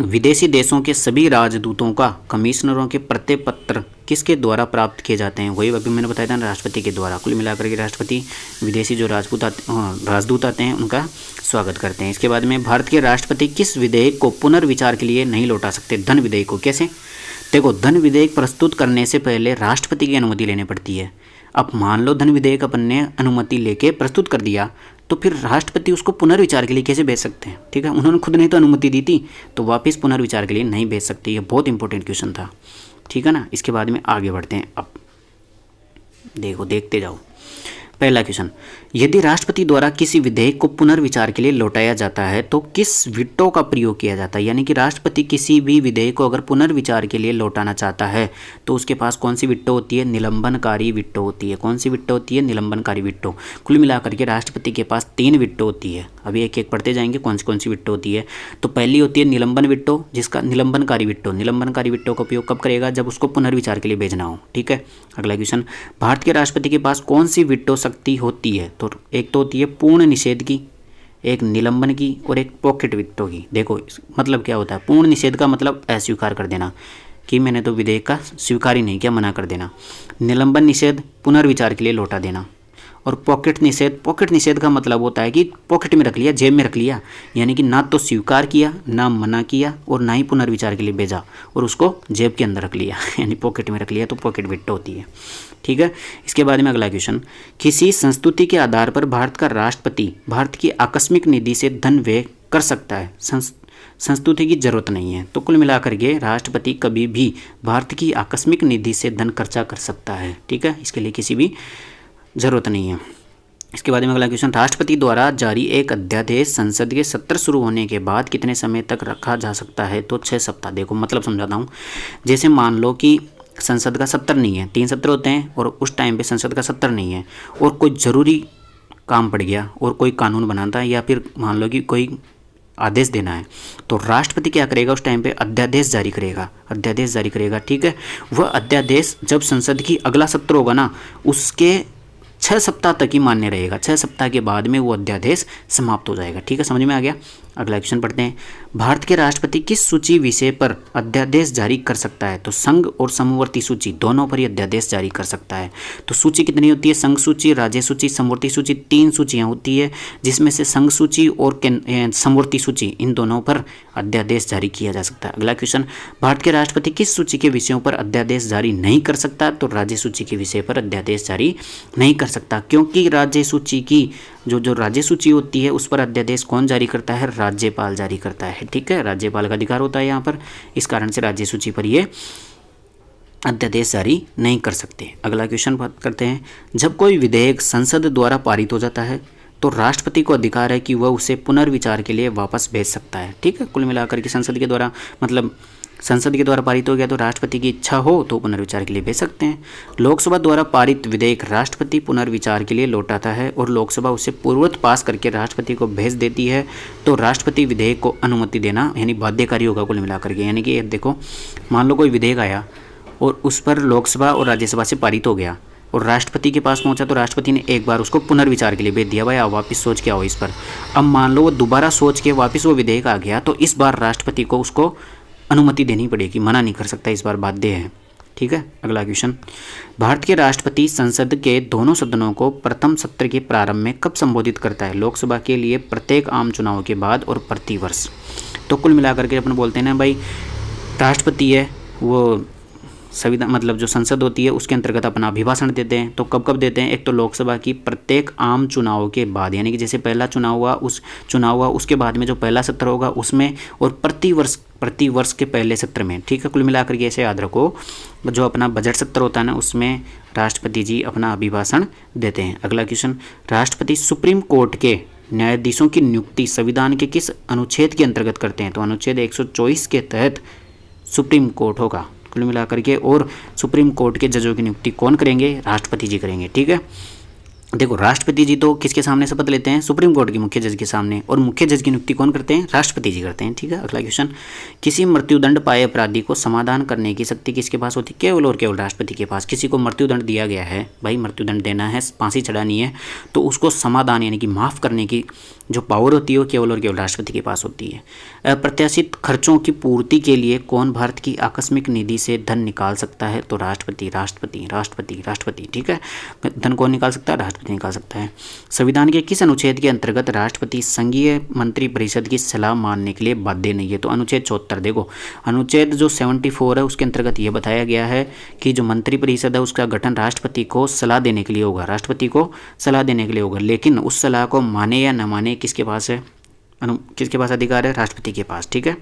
Speaker 1: विदेशी देशों के सभी राजदूतों का कमिश्नरों के प्रत्यय पत्र किसके द्वारा प्राप्त किए जाते हैं? वही अभी मैंने बताया था, राष्ट्रपति के द्वारा। कुल मिलाकर के राष्ट्रपति विदेशी जो राजदूत आते हैं उनका स्वागत करते हैं। इसके बाद में भारत के राष्ट्रपति किस विधेयक को पुनर्विचार के लिए नहीं लौटा सकते? धन विधेयक को। कैसे? देखो, धन विधेयक प्रस्तुत करने से पहले राष्ट्रपति की अनुमति लेनी पड़ती है। अब मान लो धन विधेयक अपन ने अनुमति लेके प्रस्तुत कर दिया, तो फिर राष्ट्रपति उसको पुनर्विचार के लिए कैसे भेज सकते हैं? ठीक है, उन्होंने खुद नहीं तो अनुमति दी थी, तो वापस पुनर्विचार के लिए नहीं भेज सकते। ये बहुत इंपॉर्टेंट क्वेश्चन था। ठीक है ना। इसके बाद में आगे बढ़ते हैं। अब देखो, देखते जाओ। पहला क्वेश्चन, यदि राष्ट्रपति द्वारा किसी विधेयक को पुनर्विचार के लिए लौटाया जाता है तो किस विटो का प्रयोग किया जाता है? यानी कि राष्ट्रपति किसी भी विधेयक को अगर पुनर्विचार के लिए लौटाना चाहता है तो उसके पास कौन सी विटो होती है? निलंबनकारी विटो होती है। कौन सी विटो होती है? निलंबनकारी विटो। कुल मिलाकर के राष्ट्रपति के पास 3 विटो होती है। अभी एक एक पढ़ते जाएंगे कौन सी विटो होती है। तो पहली होती है निलंबन विटो, जिसका निलंबनकारी विटो। निलंबनकारी विटो का उपयोग कब करेगा? जब उसको पुनर्विचार के लिए भेजना हो। ठीक है। अगला क्वेश्चन, भारत के राष्ट्रपति के पास कौन सी विटो शक्ति होती है? तो एक तो होती है पूर्ण निषेध की, एक निलंबन की और एक पॉकेट विटो की। देखो मतलब क्या होता है? पूर्ण निषेध का मतलब अस्वीकार कर देना कि मैंने तो विधेयक का स्वीकार ही नहीं किया, मना कर देना। निलंबन निषेध पुनर्विचार के लिए लौटा देना। और पॉकेट निषेध का मतलब होता है कि पॉकेट में रख लिया, जेब में रख लिया, यानी कि ना तो स्वीकार किया, ना मना किया और ना ही पुनर्विचार के लिए भेजा, और उसको जेब के अंदर रख लिया यानी पॉकेट में रख लिया, तो पॉकेट विटो होती है। ठीक है। इसके बाद में अगला क्वेश्चन, किसी संस्तुति के आधार पर भारत का राष्ट्रपति भारत की आकस्मिक निधि से धन व्यय कर सकता है? संस्तुति की जरूरत नहीं है। तो कुल मिलाकर के राष्ट्रपति कभी भी भारत की आकस्मिक निधि से धन खर्चा कर सकता है। ठीक है, इसके लिए किसी भी जरूरत नहीं है। इसके बाद में अगला क्वेश्चन, राष्ट्रपति द्वारा जारी एक अध्यादेश संसद के सत्र शुरू होने के बाद कितने समय तक रखा जा सकता है? तो 6 सप्ताह। देखो मतलब समझाता हूँ। जैसे मान लो कि संसद का सत्र नहीं है, 3 सत्र होते हैं और उस टाइम पे संसद का सत्र नहीं है और कोई ज़रूरी काम पड़ गया और कोई कानून बनाता है या फिर मान लो कि कोई आदेश देना है, तो राष्ट्रपति क्या करेगा? उस टाइम पे अध्यादेश जारी करेगा। ठीक है। वह अध्यादेश जब संसद की अगला सत्र होगा ना, उसके 6 सप्ताह तक ही मान्य रहेगा। 6 सप्ताह के बाद में वो अध्यादेश समाप्त हो जाएगा। ठीक है, समझ में आ गया। अगला क्वेश्चन पढ़ते हैं, भारत के राष्ट्रपति किस सूची विषय पर अध्यादेश जारी कर सकता है? तो संघ और समवर्ती सूची दोनों पर ही अध्यादेश जारी कर सकता है। तो सूची कितनी होती है? संघ सूची, राज्य सूची, समवर्ती सूची, 3 सूचियाँ होती है, जिसमें से संघ सूची और समवर्ती सूची, इन दोनों पर अध्यादेश जारी किया जा सकता है। अगला क्वेश्चन, भारत के राष्ट्रपति किस सूची के विषयों पर अध्यादेश जारी नहीं कर सकता? तो राज्य सूची के विषय पर अध्यादेश जारी नहीं कर सकता, क्योंकि राज्य सूची की जो राज्य सूची होती है उस पर अध्यादेश कौन जारी करता है? राज्यपाल जारी करता है। ठीक है, राज्यपाल का अधिकार होता है यहाँ पर, इस कारण से राज्य सूची पर ये अध्यादेश जारी नहीं कर सकते। अगला क्वेश्चन बात करते हैं, जब कोई विधेयक संसद द्वारा पारित हो जाता है तो राष्ट्रपति को अधिकार है कि वह उसे पुनर्विचार के लिए वापस भेज सकता है। ठीक है, कुल मिलाकर के संसद के द्वारा पारित हो गया तो राष्ट्रपति की इच्छा हो तो पुनर्विचार के लिए भेज सकते हैं। लोकसभा द्वारा पारित विधेयक राष्ट्रपति पुनर्विचार के लिए लौटाता है और लोकसभा उसे पूर्ववत पास करके राष्ट्रपति को भेज देती है, तो राष्ट्रपति विधेयक को अनुमति देना यानी बाध्यकारी होगा कुल मिलाकर के। यानी कि देखो मान लो कोई विधेयक आया और उस पर लोकसभा और राज्यसभा से पारित हो गया और राष्ट्रपति के पास पहुंचा, तो राष्ट्रपति ने एक बार उसको पुनर्विचार के लिए भेज दिया, भाई आप वापस सोच के आओ इस पर। अब मान लो वो दोबारा सोच के वापस वो विधेयक आ गया, तो इस बार राष्ट्रपति को उसको अनुमति देनी पड़ेगी, मना नहीं कर सकता, इस बार बाध्य है। ठीक है। अगला क्वेश्चन, भारत के राष्ट्रपति संसद के दोनों सदनों को प्रथम सत्र के प्रारंभ में कब संबोधित करता है? लोकसभा के लिए प्रत्येक आम चुनाव के बाद और प्रतिवर्ष। तो कुल मिलाकर के अपन बोलते हैं ना भाई, राष्ट्रपति है वो संविधान मतलब जो संसद होती है उसके अंतर्गत अपना अभिभाषण देते हैं। तो कब कब देते हैं? एक तो लोकसभा की प्रत्येक आम चुनाव के बाद, यानी कि जैसे पहला चुनाव हुआ उसके बाद में जो पहला सत्र होगा उसमें, और प्रतिवर्ष के पहले सत्र में, ठीक है। कुल मिलाकर के ऐसे याद रखो, जो अपना बजट सत्र होता है ना उसमें राष्ट्रपति जी अपना अभिभाषण देते हैं। अगला क्वेश्चन, राष्ट्रपति सुप्रीम कोर्ट के न्यायाधीशों की नियुक्ति संविधान के किस अनुच्छेद के अंतर्गत करते हैं? तो अनुच्छेद 124 के तहत सुप्रीम कोर्ट होगा कुल मिलाकर के। और सुप्रीम कोर्ट के जजों की नियुक्ति कौन करेंगे? राष्ट्रपति जी करेंगे, ठीक है। देखो राष्ट्रपति जी तो किसके सामने शपथ लेते हैं? सुप्रीम कोर्ट के मुख्य जज के सामने, और मुख्य जज की नियुक्ति कौन करते हैं? राष्ट्रपति जी करते हैं, ठीक है। अगला क्वेश्चन, किसी मृत्युदंड पाए अपराधी को समाधान करने की शक्ति किसके पास होती है? केवल और केवल राष्ट्रपति के पास। किसी को मृत्युदंड दिया गया है, भाई मृत्युदंड देना है, फांसी चढ़ानी है, तो उसको समाधान यानी कि माफ़ करने की जो पावर होती है वो केवल और केवल राष्ट्रपति के पास होती है। अप्रत्याशित खर्चों की पूर्ति के लिए कौन भारत की आकस्मिक निधि से धन निकाल सकता है? तो राष्ट्रपति, ठीक है। धन कौन निकाल सकता है? राष्ट्रपति निकाल सकता है। संविधान के किस अनुच्छेद के अंतर्गत राष्ट्रपति संघीय मंत्री परिषद की सलाह मानने के लिए बाध्य नहीं है? तो अनुच्छेद 74। देखो अनुच्छेद जो 74 है उसके अंतर्गत ये बताया गया है कि जो मंत्री परिषद है उसका गठन राष्ट्रपति को सलाह देने के लिए होगा, लेकिन उस सलाह को माने या न माने किसके पास है? किसके पास अधिकार है? राष्ट्रपति के पास, ठीक है।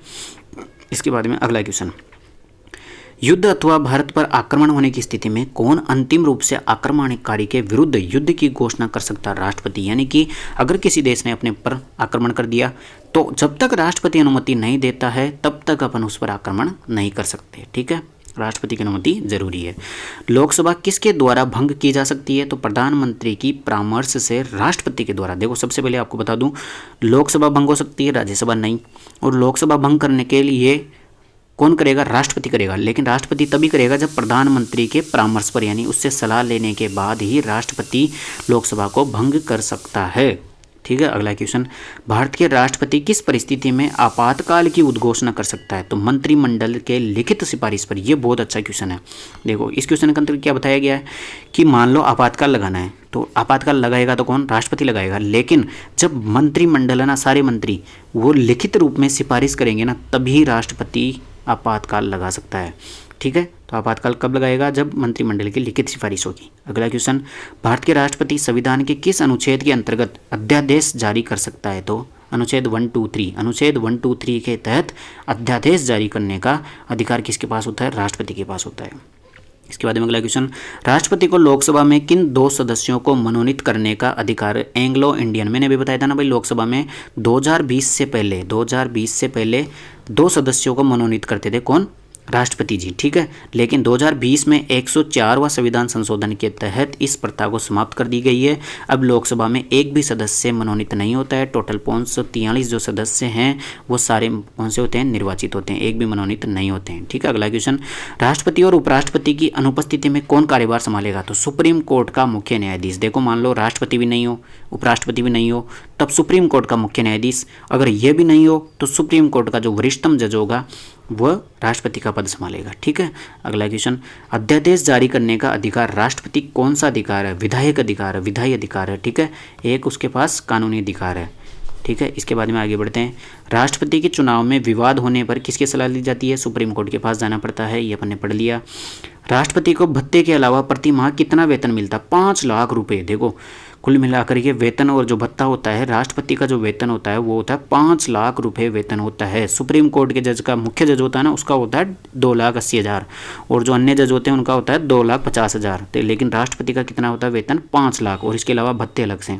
Speaker 1: इसके बाद में अगला क्वेश्चन, युद्ध अथवा भारत पर आक्रमण होने की स्थिति में कौन अंतिम रूप से आक्रमणकारी के विरुद्ध युद्ध की घोषणा कर सकता है? राष्ट्रपति। यानी कि अगर किसी देश ने अपने पर आक्रमण कर दिया तो जब तक राष्ट्रपति अनुमति नहीं देता है तब तक अपन उस पर आक्रमण नहीं कर सकते, ठीक है। राष्ट्रपति की अनुमति जरूरी है। लोकसभा किसके द्वारा भंग की जा सकती है? तो प्रधानमंत्री की परामर्श से राष्ट्रपति के द्वारा। देखो सबसे पहले आपको बता दूं, लोकसभा भंग हो सकती है, राज्यसभा नहीं। और लोकसभा भंग करने के लिए कौन करेगा? राष्ट्रपति करेगा, लेकिन राष्ट्रपति तभी करेगा जब प्रधानमंत्री के परामर्श पर यानी उससे सलाह लेने के बाद ही राष्ट्रपति लोकसभा को भंग कर सकता है, ठीक है। अगला क्वेश्चन, भारत के राष्ट्रपति किस परिस्थिति में आपातकाल की उद्घोषणा कर सकता है? तो मंत्रिमंडल के लिखित सिफारिश पर। यह बहुत अच्छा क्वेश्चन है। देखो इस क्वेश्चन के अंतर्गत क्या बताया गया है कि मान लो आपातकाल लगाना है, तो आपातकाल लगाएगा तो कौन? राष्ट्रपति लगाएगा, लेकिन जब मंत्रिमंडल है ना, सारे मंत्री वो लिखित रूप में सिफारिश करेंगे ना, तभी राष्ट्रपति आपातकाल लगा सकता है, ठीक है। तो आपातकाल कब लगाएगा? जब मंत्रिमंडल की लिखित सिफारिश होगी। अगला क्वेश्चन, भारत के राष्ट्रपति संविधान के किस अनुच्छेद के अंतर्गत अध्यादेश जारी कर सकता है? तो अनुच्छेद 123 के तहत अध्यादेश जारी करने का अधिकार किसके पास होता है? राष्ट्रपति के पास होता है। इसके बाद में अगला क्वेश्चन, राष्ट्रपति को लोकसभा में किन 2 सदस्यों को मनोनीत करने का अधिकार? एंग्लो इंडियन, मैंने भी बताया था ना भाई, लोकसभा में 2020 से पहले 2 सदस्यों को मनोनीत करते थे, कौन? राष्ट्रपति जी, ठीक है। लेकिन 2020 में 104वां संविधान संशोधन के तहत इस प्रथा को समाप्त कर दी गई है। अब लोकसभा में एक भी सदस्य मनोनीत नहीं होता है। टोटल 543 जो सदस्य हैं वो सारे कौन से होते हैं? निर्वाचित होते हैं, एक भी मनोनीत नहीं होते हैं, ठीक है। अगला क्वेश्चन, राष्ट्रपति और उपराष्ट्रपति की अनुपस्थिति में कौन कार्यभार संभालेगा? तो सुप्रीम कोर्ट का मुख्य न्यायाधीश। देखो मान लो राष्ट्रपति भी नहीं हो, उपराष्ट्रपति भी नहीं हो, तब सुप्रीम कोर्ट का मुख्य न्यायाधीश। अगर ये भी नहीं हो तो सुप्रीम कोर्ट का जो वरिष्ठतम जज होगा वह राष्ट्रपति का पद संभालेगा, ठीक है। अगला क्वेश्चन, अध्यादेश जारी करने का अधिकार राष्ट्रपति कौन सा अधिकार है? विधायी अधिकार है, ठीक है। एक उसके पास कानूनी अधिकार है, ठीक है। इसके बाद में आगे बढ़ते हैं। राष्ट्रपति के चुनाव में विवाद होने पर किसकी सलाह ली जाती है? सुप्रीम कोर्ट के पास जाना पड़ता है, ये अपन ने पढ़ लिया। राष्ट्रपति को भत्ते के अलावा प्रति माह कितना वेतन मिलता? 5 लाख रुपए। देखो कुल मिलाकर के वेतन और जो भत्ता होता है, राष्ट्रपति का जो वेतन होता है वो होता है 5 लाख रुपए वेतन होता है। सुप्रीम कोर्ट के जज का मुख्य जज होता है ना, उसका होता है 2,80,000, और जो अन्य जज होते हैं उनका होता है 2,50,000। तो लेकिन राष्ट्रपति का कितना होता है वेतन? 5 लाख, और इसके अलावा भत्ते अलग से।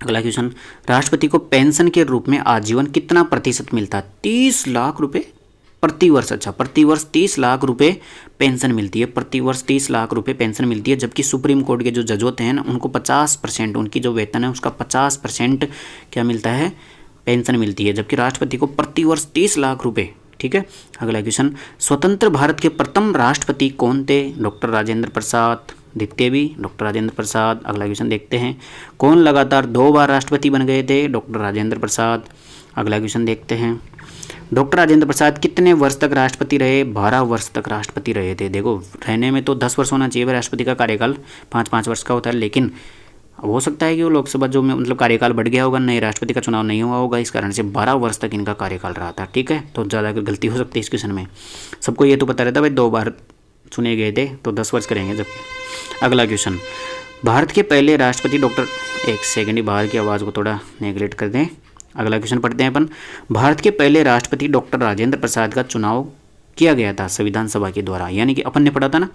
Speaker 1: अगला क्वेश्चन, राष्ट्रपति को पेंशन के रूप में आजीवन कितना प्रतिशत मिलता है? 30 लाख रुपए प्रतिवर्ष। अच्छा, प्रतिवर्ष 30 लाख रुपए पेंशन मिलती है, प्रतिवर्ष 30 लाख रुपए पेंशन मिलती है। जबकि सुप्रीम कोर्ट के जो जज होते हैं ना, उनको 50%, उनकी जो वेतन है उसका 50% क्या मिलता है? पेंशन मिलती है। जबकि राष्ट्रपति को प्रतिवर्ष 30 लाख रुपए, ठीक है। अगला क्वेश्चन, स्वतंत्र भारत के प्रथम राष्ट्रपति कौन थे? डॉक्टर राजेंद्र प्रसाद, द्वितीय भी डॉक्टर राजेंद्र प्रसाद। अगला क्वेश्चन देखते हैं, कौन लगातार 2 बार राष्ट्रपति बन गए थे? डॉक्टर राजेंद्र प्रसाद। अगला क्वेश्चन देखते हैं, डॉक्टर राजेंद्र प्रसाद कितने वर्ष तक राष्ट्रपति रहे? 12 वर्ष तक राष्ट्रपति रहे थे। देखो रहने में तो 10 वर्ष होना चाहिए, राष्ट्रपति का कार्यकाल 5-5 वर्ष का होता है, लेकिन हो सकता है कि वो लोकसभा जो मतलब कार्यकाल बढ़ गया होगा, नए राष्ट्रपति का चुनाव नहीं हुआ होगा, इस कारण से 12 वर्ष तक इनका कार्यकाल रहा था। ठीक है, तो ज़्यादा गलती हो सकती है इस क्वेश्चन में। सबको ये तो पता रहता है भाई 2 बार चुने गए थे तो 10 वर्ष करेंगे। जबकि अगला क्वेश्चन, भारत के पहले राष्ट्रपति डॉक्टर, एक सेकेंड ही बाहर की आवाज़ को थोड़ा नेगलेक्ट कर दें। अगला क्वेश्चन पढ़ते हैं अपन। भारत के पहले राष्ट्रपति डॉक्टर राजेंद्र प्रसाद का चुनाव किया गया था संविधान सभा के द्वारा, यानी कि अपन ने पढ़ा था ना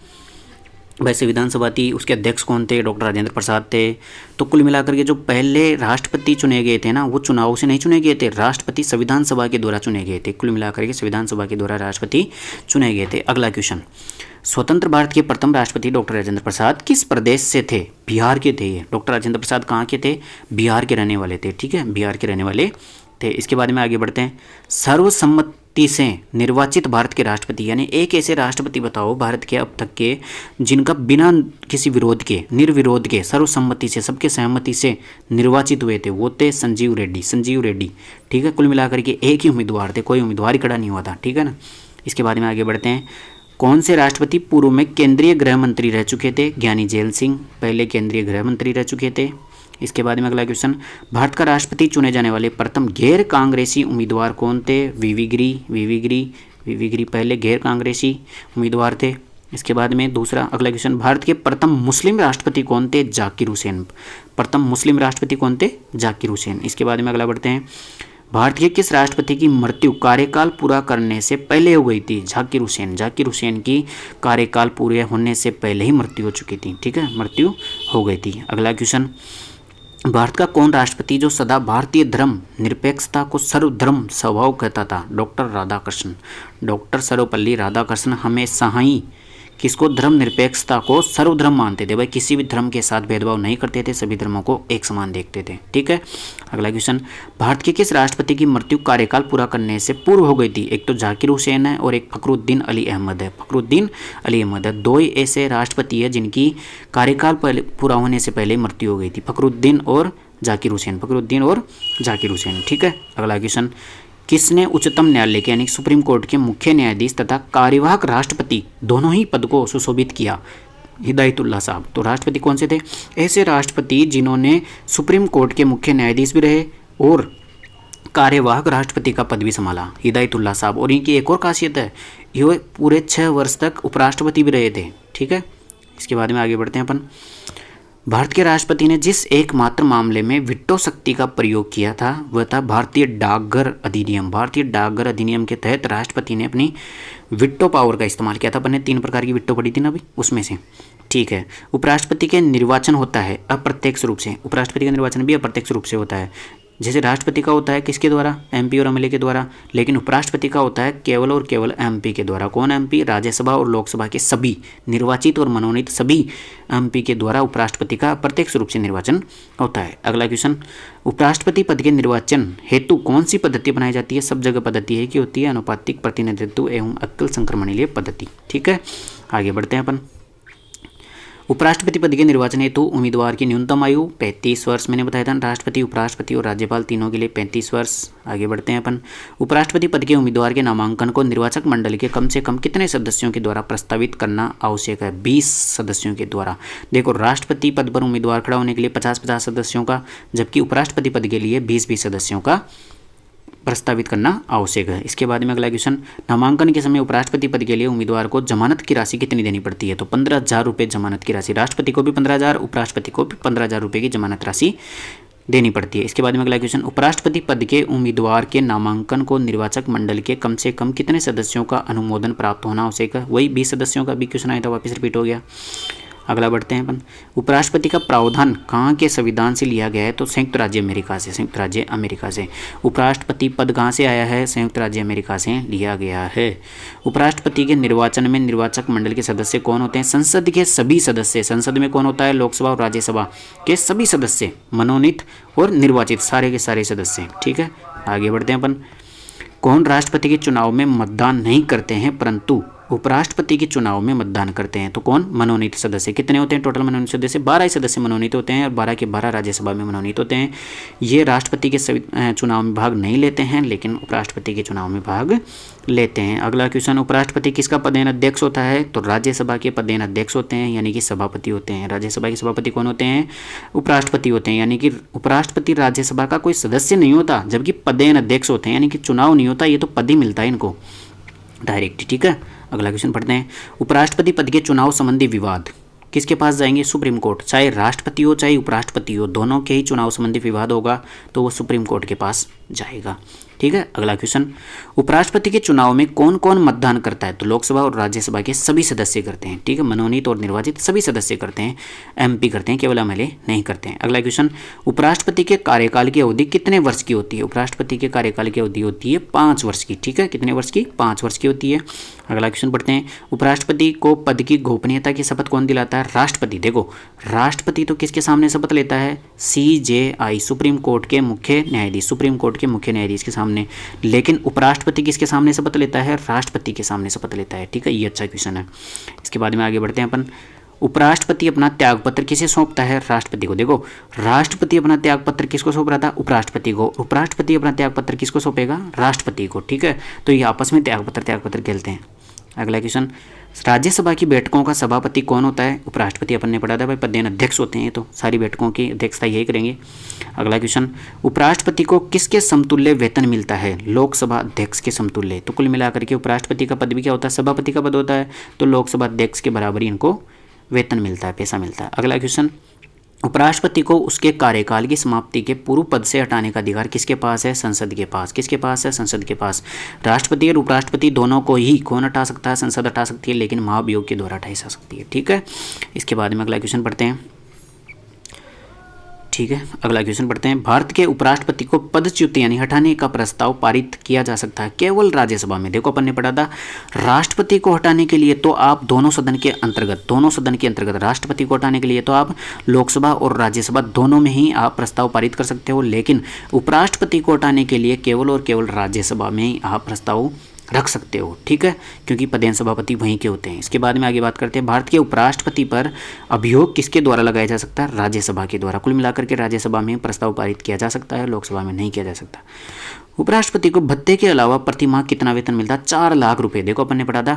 Speaker 1: भाई संविधान सभा थी, उसके अध्यक्ष कौन थे? डॉक्टर राजेंद्र प्रसाद थे। तो कुल मिलाकर के जो पहले राष्ट्रपति चुने गए थे ना, वो चुनाव से नहीं चुने गए थे, राष्ट्रपति संविधान सभा के द्वारा चुने गए थे। कुल मिलाकर के संविधान सभा के द्वारा राष्ट्रपति चुने गए थे। अगला क्वेश्चन, स्वतंत्र भारत के प्रथम राष्ट्रपति डॉक्टर राजेंद्र प्रसाद किस प्रदेश से थे? बिहार के थे ये। डॉक्टर राजेंद्र प्रसाद कहाँ के थे? बिहार के रहने वाले थे। ठीक है, बिहार के रहने वाले थे। इसके बाद में आगे बढ़ते हैं। सर्वसम्मति से निर्वाचित भारत के राष्ट्रपति, यानी एक ऐसे राष्ट्रपति बताओ भारत के अब तक के जिनका बिना किसी विरोध के, निर्विरोध के, सर्वसम्मति से, सबके सहमति से निर्वाचित हुए थे, वो थे संजीव रेड्डी। संजीव रेड्डी। ठीक है, कुल मिलाकर के एक ही उम्मीदवार थे, कोई उम्मीदवार ही खड़ा नहीं हुआ था। ठीक है ना। इसके बाद में आगे बढ़ते हैं। कौन से राष्ट्रपति पूर्व में केंद्रीय गृह मंत्री रह चुके थे? ज्ञानी जैल सिंह पहले केंद्रीय गृह मंत्री रह चुके थे। इसके बाद में अगला क्वेश्चन, भारत का राष्ट्रपति चुने जाने वाले प्रथम गैर कांग्रेसी उम्मीदवार कौन थे? वीवी गिरी पहले गैर कांग्रेसी उम्मीदवार थे। इसके बाद में दूसरा अगला क्वेश्चन, भारत के प्रथम मुस्लिम राष्ट्रपति कौन थे? जाकिर हुसैन। प्रथम मुस्लिम राष्ट्रपति कौन थे? जाकिर हुसैन। इसके बाद में अगला बढ़ते हैं। भारत के किस राष्ट्रपति की मृत्यु कार्यकाल पूरा करने से पहले हो गई थी? जाकिर हुसैन। जाकिर हुसैन की कार्यकाल पूरे होने से पहले ही मृत्यु हो चुकी थी। ठीक है, मृत्यु हो गई थी। अगला क्वेश्चन, भारत का कौन राष्ट्रपति जो सदा भारतीय धर्म निरपेक्षता को सर्वधर्म स्वभाव कहता था? डॉक्टर राधाकृष्ण। डॉक्टर सर्वपल्ली राधाकृष्ण हमेशा ही किसको? धर्म निरपेक्षता को सर्वधर्म मानते थे। भाई किसी भी धर्म के साथ भेदभाव नहीं करते थे, सभी धर्मों को एक समान देखते थे। ठीक है। अगला क्वेश्चन, भारत के किस राष्ट्रपति की मृत्यु कार्यकाल पूरा करने से पूर्व हो गई थी? एक तो जाकिर हुसैन है और एक फखरुद्दीन अली अहमद है। फखरुद्दीन अली अहमद है, दो ही ऐसे राष्ट्रपति है जिनकी कार्यकाल पूरा होने से पहले मृत्यु हो गई थी, फखरुद्दीन और जाकिर हुसैन। फखरुद्दीन और जाकिर हुसैन। ठीक है। अगला क्वेश्चन, किसने उच्चतम न्यायालय के यानी सुप्रीम कोर्ट के मुख्य न्यायाधीश तथा कार्यवाहक राष्ट्रपति दोनों ही पद को सुशोभित किया? हिदायतुल्ला साहब। तो राष्ट्रपति कौन से थे? ऐसे राष्ट्रपति जिन्होंने सुप्रीम कोर्ट के मुख्य न्यायाधीश भी रहे और कार्यवाहक राष्ट्रपति का पद भी संभाला, हिदायतुल्ला साहब। और इनकी एक और खासियत है, ये पूरे 6 वर्ष तक उपराष्ट्रपति भी रहे थे। ठीक है। इसके बाद में आगे बढ़ते हैं अपन। भारत के राष्ट्रपति ने जिस एकमात्र मामले में वीटो शक्ति का प्रयोग किया था वह था भारतीय डाकघर अधिनियम। भारतीय डाकघर अधिनियम के तहत राष्ट्रपति ने अपनी वीटो पावर का इस्तेमाल किया था। अपन ने 3 प्रकार की वीटो पढ़ी थी ना अभी, उसमें से। ठीक है। उपराष्ट्रपति के निर्वाचन होता है अप्रत्यक्ष रूप से। उपराष्ट्रपति का निर्वाचन भी अप्रत्यक्ष रूप से होता है। जैसे राष्ट्रपति का होता है किसके द्वारा? एमपी और एमएलए के द्वारा। लेकिन उपराष्ट्रपति का होता है केवल और केवल एमपी के द्वारा। कौन एमपी? राज्यसभा और लोकसभा के सभी निर्वाचित और मनोनीत सभी एमपी के द्वारा उपराष्ट्रपति का प्रत्यक्ष रूप से निर्वाचन होता है। अगला क्वेश्चन, उपराष्ट्रपति पद के निर्वाचन हेतु कौन सी पद्धति बनाई जाती है? सब जगह पद्धति है कि होती है अनुपातिक प्रतिनिधित्व एवं अक्ल संक्रमणीय पद्धति। ठीक है। आगे बढ़ते हैं अपन। उपराष्ट्रपति पद के निर्वाचन हेतु उम्मीदवार की न्यूनतम आयु 35 वर्ष, मैंने बताया था। राष्ट्रपति, उपराष्ट्रपति और राज्यपाल तीनों के लिए 35 वर्ष। आगे बढ़ते हैं अपन। उपराष्ट्रपति पद के उम्मीदवार के नामांकन को निर्वाचक मंडल के कम से कम कितने सदस्यों के द्वारा प्रस्तावित करना आवश्यक है? 20 सदस्यों के द्वारा। देखो, राष्ट्रपति पद पर उम्मीदवार खड़ा होने के लिए 50-50 सदस्यों का, जबकि उपराष्ट्रपति पद के लिए 20-20 सदस्यों का प्रस्तावित करना आवश्यक है। इसके बाद में अगला क्वेश्चन, नामांकन के समय उपराष्ट्रपति पद के लिए उम्मीदवार को जमानत की राशि कितनी देनी पड़ती है? तो 15,000 रुपये जमानत की राशि। राष्ट्रपति को भी 15,000, उपराष्ट्रपति को भी 15,000 रुपये की जमानत राशि देनी पड़ती है। इसके बाद में अगला क्वेश्चन, उपराष्ट्रपति पद के उम्मीदवार के नामांकन को निर्वाचक मंडल के कम से कम कितने सदस्यों का अनुमोदन प्राप्त होना आवश्यक है? वही 20 सदस्यों का भी क्वेश्चन आया था, वापस रिपीट हो गया। अगला बढ़ते हैं अपन। उपराष्ट्रपति का प्रावधान कहाँ के संविधान से लिया गया है? तो संयुक्त राज्य अमेरिका से। संयुक्त राज्य अमेरिका से। उपराष्ट्रपति पद कहाँ से आया है? संयुक्त राज्य अमेरिका से लिया गया है। उपराष्ट्रपति के निर्वाचन में निर्वाचक मंडल के सदस्य कौन होते हैं? संसद के सभी सदस्य। संसद में कौन होता है? लोकसभा और राज्यसभा के सभी सदस्य, मनोनीत और निर्वाचित, सारे के सारे सदस्य। ठीक है। आगे बढ़ते हैं अपन। कौन राष्ट्रपति के चुनाव में मतदान नहीं करते हैं परंतु उपराष्ट्रपति के चुनाव में मतदान करते हैं। तो कौन? मनोनीत सदस्य। कितने होते हैं टोटल मनोनीत सदस्य? 12 ही सदस्य मनोनीत होते हैं और 12 के 12 राज्यसभा में मनोनीत होते हैं। ये राष्ट्रपति के चुनाव में भाग नहीं लेते हैं, लेकिन उपराष्ट्रपति के चुनाव में भाग लेते हैं। अगला क्वेश्चन, उपराष्ट्रपति किसका पदेन अध्यक्ष होता है? तो राज्यसभा के पदेन अध्यक्ष होते हैं, यानी कि सभापति होते हैं। राज्यसभा के सभापति कौन होते हैं? उपराष्ट्रपति होते हैं, यानी कि उपराष्ट्रपति राज्यसभा का कोई सदस्य नहीं होता, जबकि पदेन अध्यक्ष होते हैं, यानी कि चुनाव नहीं होता, ये तो पद ही मिलता है इनको डायरेक्ट। ठीक है, अगला क्वेश्चन पढ़ते हैं। उपराष्ट्रपति पद के चुनाव संबंधी विवाद किसके पास जाएंगे? Supreme court. चाहे राष्ट्रपति हो चाहे उपराष्ट्रपति हो, दोनों के ही चुनाव संबंधी विवाद होगा तो वो सुप्रीम कोर्ट के पास जाएगा। ठीक है, अगला क्वेश्चन, उपराष्ट्रपति के चुनाव में कौन कौन मतदान करता है? तो लोकसभा और राज्यसभा के सभी सदस्य करते हैं। ठीक है, मनोनीत और निर्वाचित सभी सदस्य करते हैं, एमपी करते हैं, केवल एमएलए नहीं करते हैं। अगला क्वेश्चन, उपराष्ट्रपति के कार्यकाल की अवधि कितने वर्ष की होती है? उपराष्ट्रपति के कार्यकाल की अवधि होती है 5 वर्ष की। ठीक है, कितने वर्ष की? 5 वर्ष की होती है। अगला क्वेश्चन पढ़ते हैं। उपराष्ट्रपति को पद की गोपनीयता की शपथ कौन दिलाता है? राष्ट्रपति। देखो, राष्ट्रपति तो किसके सामने शपथ लेता है? CJI, सुप्रीम कोर्ट के मुख्य न्यायाधीश, सुप्रीम कोर्ट के मुख्य न्यायाधीश के सामने। लेकिन उपराष्ट्रपति किसके सामने शपथ लेता है? राष्ट्रपति के सामने शपथ लेता है। ठीक है, ये अच्छा क्वेश्चन है। इसके बाद में आगे बढ़ते हैं अपन। उपराष्ट्रपति अपना त्यागपत्र किसे सौंपता है? राष्ट्रपति को। देखो, राष्ट्रपति अपना त्यागपत्र किसको सौंप रहा था? उपराष्ट्रपति को। उपराष्ट्रपति अपना त्यागपत्र किसको सौंपेगा? राष्ट्रपति को। ठीक है, तो ये आपस में त्यागपत्र खेलते हैं। अगला क्वेश्चन, राज्यसभा की बैठकों का सभापति कौन होता है? उपराष्ट्रपति। अपन ने पढ़ा था भाई, पदेन अध्यक्ष होते हैं, तो सारी बैठकों की अध्यक्षता यही करेंगे। अगला क्वेश्चन, उपराष्ट्रपति को किसके समतुल्य वेतन मिलता है? लोकसभा अध्यक्ष के समतुल्य। तो कुल मिलाकर के उपराष्ट्रपति का पद भी क्या होता है? सभापति का पद होता है, तो लोकसभा अध्यक्ष के बराबर ही इनको वेतन मिलता है, पैसा मिलता है। अगला क्वेश्चन, उपराष्ट्रपति को उसके कार्यकाल की समाप्ति के पूर्व पद से हटाने का अधिकार किसके पास है? संसद के पास। किसके पास है? संसद के पास। राष्ट्रपति और उपराष्ट्रपति दोनों को ही कौन हटा सकता है? संसद हटा सकती है, लेकिन महाभियोग के द्वारा हटाई जा सकती है। ठीक है, इसके बाद में अगला क्वेश्चन पढ़ते हैं। ठीक है, अगला क्वेश्चन पढ़ते हैं। भारत के उपराष्ट्रपति को पदच्युत यानी हटाने का प्रस्ताव पारित किया जा सकता है केवल राज्यसभा में। देखो, अपन ने पढ़ा था राष्ट्रपति को हटाने के लिए तो आप दोनों सदन के अंतर्गत राष्ट्रपति को हटाने के लिए तो आप लोकसभा और राज्यसभा दोनों में ही आप प्रस्ताव पारित कर सकते हो, लेकिन उपराष्ट्रपति को हटाने के लिए केवल और केवल राज्यसभा में ही आप प्रस्ताव रख सकते हो। ठीक है, क्योंकि पदेन सभापति वहीं के होते हैं। इसके बाद में आगे बात करते हैं। भारत के उपराष्ट्रपति पर अभियोग किसके द्वारा लगाया जा सकता है? राज्यसभा के द्वारा। कुल मिलाकर के राज्यसभा में प्रस्ताव पारित किया जा सकता है, लोकसभा में नहीं किया जा सकता। उपराष्ट्रपति को भत्ते के अलावा प्रति माह कितना वेतन मिलता है? 4 लाख रुपए। देखो, अपन ने पढ़ा था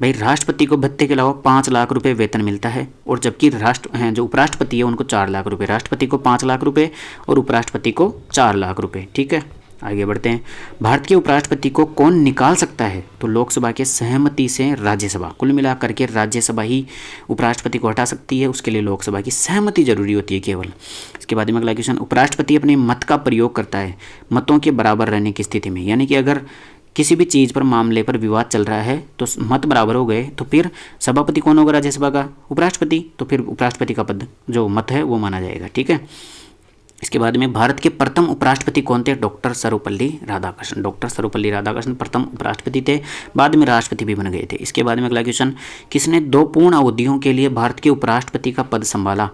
Speaker 1: भाई, राष्ट्रपति को भत्ते के अलावा 5 लाख रुपए वेतन मिलता है, और जबकि जो उपराष्ट्रपति है उनको 4 लाख रुपए। राष्ट्रपति को 5 लाख रुपए और उपराष्ट्रपति को 4 लाख रुपए। ठीक है, आगे बढ़ते हैं। भारत के उपराष्ट्रपति को कौन निकाल सकता है? तो लोकसभा के सहमति से राज्यसभा। कुल मिलाकर के राज्यसभा ही उपराष्ट्रपति को हटा सकती है, उसके लिए लोकसभा की सहमति जरूरी होती है केवल। इसके बाद में अगला क्वेश्चन, उपराष्ट्रपति अपने मत का प्रयोग करता है मतों के बराबर रहने की स्थिति में, यानी कि अगर किसी भी चीज़ पर, मामले पर विवाद चल रहा है तो मत बराबर हो गए तो फिर सभापति कौन होगा राज्यसभा का? उपराष्ट्रपति। तो फिर उपराष्ट्रपति का पद जो मत है वो माना जाएगा। ठीक है, इसके बाद में भारत के प्रथम उपराष्ट्रपति कौन थे? डॉक्टर सर्वपल्ली राधाकृष्णन। डॉक्टर सर्वपल्ली राधाकृष्णन प्रथम उपराष्ट्रपति थे, बाद में राष्ट्रपति भी बन गए थे। इसके बाद में अगला क्वेश्चन, किसने 2 पूर्ण अवधियों के लिए भारत के उपराष्ट्रपति का पद संभाला?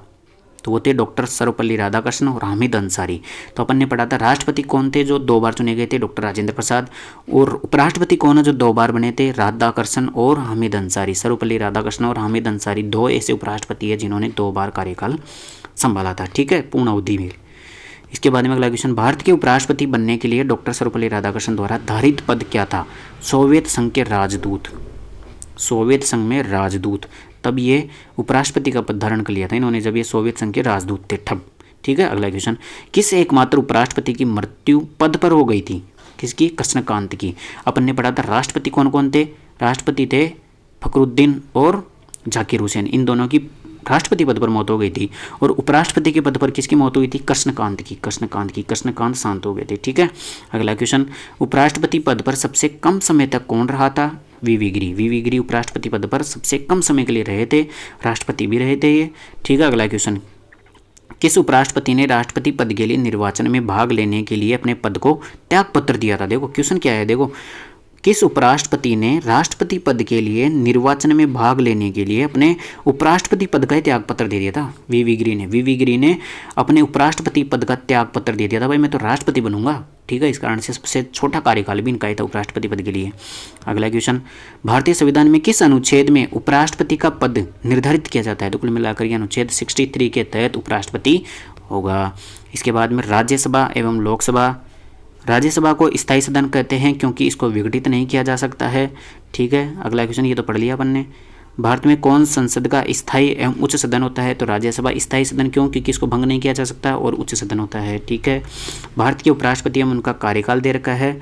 Speaker 1: तो वो थे डॉक्टर सर्वपल्ली राधाकृष्णन और हामिद अंसारी। तो अपन ने पढ़ा था राष्ट्रपति कौन थे जो 2 बार चुने गए थे? डॉक्टर राजेंद्र प्रसाद। और उपराष्ट्रपति कौन है जो 2 बार बने थे? राधाकृष्णन और हामिद अंसारी। सर्वपल्ली राधाकृष्णन और हामिद अंसारी 2 ऐसे उपराष्ट्रपति है जिन्होंने 2 बार कार्यकाल संभाला था। ठीक है, पूर्ण अवधि में। इसके बाद में अगला क्वेश्चन, भारत के उपराष्ट्रपति बनने के लिए डॉक्टर सर्वपल्ली राधाकृष्णन द्वारा धारित पद क्या था? सोवियत संघ के राजदूत। सोवियत संघ में राजदूत, तब ये उपराष्ट्रपति का पद धारण कर लिया था इन्होंने जब ये सोवियत संघ के राजदूत थे तब। ठीक है, अगला क्वेश्चन, किस एकमात्र उपराष्ट्रपति की मृत्यु पद पर हो गई थी? किसकी? कृष्णकांत की। अपन ने पढ़ा था राष्ट्रपति कौन कौन थे? राष्ट्रपति थे फखरुद्दीन और जाकिर हुसैन, इन दोनों की राष्ट्रपति पद पर मौत हो गई थी। और उपराष्ट्रपति के पद पर किसकी मौत हुई थी? कृष्णकांत शांत हो गए थे। ठीक है, अगला क्वेश्चन, उपराष्ट्रपति पद पर सबसे कम समय तक कौन रहा था? वीवी गिरी उपराष्ट्रपति पद पर सबसे कम समय के लिए रहे थे, राष्ट्रपति भी रहे थे ये। ठीक है, अगला क्वेश्चन, किस उपराष्ट्रपति ने राष्ट्रपति पद के लिए निर्वाचन में भाग लेने के लिए अपने पद को त्यागपत्र दिया था? देखो क्वेश्चन क्या है, देखो किस उपराष्ट्रपति ने राष्ट्रपति पद के लिए निर्वाचन में भाग लेने के लिए अपने उपराष्ट्रपति पद का त्याग पत्र दे दिया था? वीवी गिरी ने अपने उपराष्ट्रपति पद का त्याग पत्र दे दिया था, भाई मैं तो राष्ट्रपति बनूंगा, ठीक है। इस कारण से सबसे छोटा कार्यकाल भी इनका ही था उपराष्ट्रपति पद के लिए। अगला क्वेश्चन, भारतीय संविधान में किस अनुच्छेद में उपराष्ट्रपति का पद निर्धारित किया जाता है? तो कुल मिलाकर यह अनुच्छेद 63 के तहत उपराष्ट्रपति होगा। इसके बाद में राज्यसभा एवं लोकसभा, राज्यसभा को स्थायी सदन कहते हैं क्योंकि इसको विघटित नहीं किया जा सकता है, ठीक है। अगला क्वेश्चन, ये तो पढ़ लिया अपन ने। भारत में कौन संसद का स्थायी एवं उच्च सदन होता है? तो राज्यसभा स्थायी सदन, क्यों? क्योंकि इसको भंग नहीं किया जा सकता और उच्च सदन होता है, ठीक है। भारत के उपराष्ट्रपति एवं उनका कार्यकाल दे रखा है,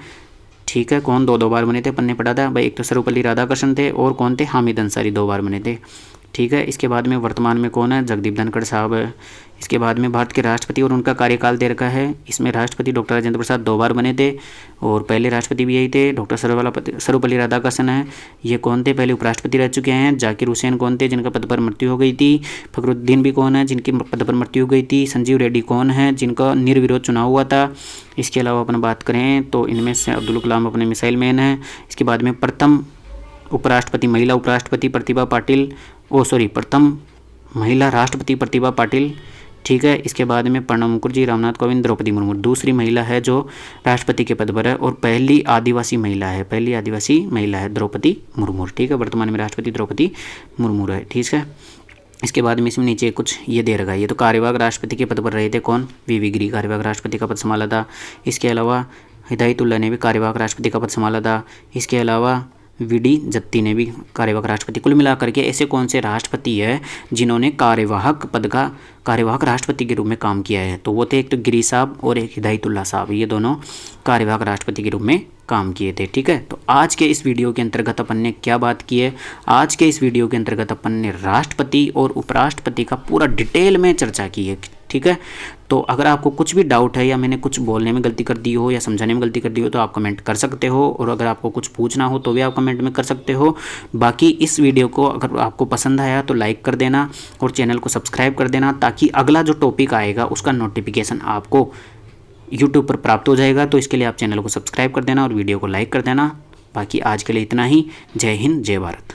Speaker 1: ठीक है। कौन दो बार बने थे? अपन ने पढ़ा था भाई, एक तो सर्वपल्ली राधाकृष्णन थे और कौन थे? हामिद अंसारी 2 बार बने थे, ठीक है। इसके बाद में वर्तमान में कौन है? जगदीप धनखड़ साहब है। इसके बाद में भारत के राष्ट्रपति और उनका कार्यकाल दे रखा है। इसमें राष्ट्रपति डॉक्टर राजेंद्र प्रसाद 2 बार बने थे और पहले राष्ट्रपति भी यही थे, डॉक्टर सर्वपल्ली राधाकृष्णन है। ये कौन थे? पहले उपराष्ट्रपति रह चुके हैं। जाकिर हुसैन कौन थे? जिनका पद पर मृत्यु हो गई थी। फखरुद्दीन भी कौन है? जिनकी पद पर मृत्यु हो गई थी। संजीव रेड्डी कौन है? जिनका निर्विरोध चुनाव हुआ था। इसके अलावा अपन बात करें तो इनमें से अब्दुल कलाम अपने मिसाइल मैन है। इसके बाद में प्रथम उपराष्ट्रपति महिला उपराष्ट्रपति प्रतिभा पाटिल, प्रथम महिला राष्ट्रपति प्रतिभा पाटिल, ठीक है। इसके बाद में प्रणब मुखर्जी, रामनाथ कोविंद, द्रौपदी मुर्मू दूसरी महिला है जो राष्ट्रपति के पद पर है और पहली आदिवासी महिला है द्रौपदी मुर्मू, ठीक है। वर्तमान में राष्ट्रपति द्रौपदी मुर्मू है, ठीक है। इसके बाद में इसमें नीचे कुछ ये दे रखा है, ये तो कार्यवाहक राष्ट्रपति के पद पर रहे थे कौन? वीवी गिरी कार्यवाहक राष्ट्रपति का पद संभाला था। इसके अलावा हिदायतुल्लाह ने भी कार्यवाहक राष्ट्रपति का पद संभाला था। इसके अलावा वीडी जत्ती ने भी कार्यवाहक राष्ट्रपति। कुल मिलाकर के ऐसे कौन से राष्ट्रपति है जिन्होंने कार्यवाहक राष्ट्रपति के रूप में काम किया है? तो वो थे एक तो गिरी साहब और एक हिदायतुल्लाह साहब, ये दोनों कार्यवाहक राष्ट्रपति के रूप में काम किए थे, ठीक है। तो आज के इस वीडियो के अंतर्गत अपन ने क्या बात की है? आज के इस वीडियो के अंतर्गत अपन ने राष्ट्रपति और उपराष्ट्रपति का पूरा डिटेल में चर्चा की है, ठीक है। तो अगर आपको कुछ भी डाउट है या मैंने कुछ बोलने में गलती कर दी हो या समझाने में गलती कर दी हो तो आप कमेंट कर सकते हो, और अगर आपको कुछ पूछना हो तो भी आप कमेंट में कर सकते हो। बाकी इस वीडियो को अगर आपको पसंद आया तो लाइक कर देना और चैनल को सब्सक्राइब कर देना, ताकि अगला जो टॉपिक आएगा उसका नोटिफिकेशन आपको यूट्यूब पर प्राप्त हो जाएगा। तो इसके लिए आप चैनल को सब्सक्राइब कर देना और वीडियो को लाइक कर देना। बाकी आज के लिए इतना ही। जय हिंद, जय भारत।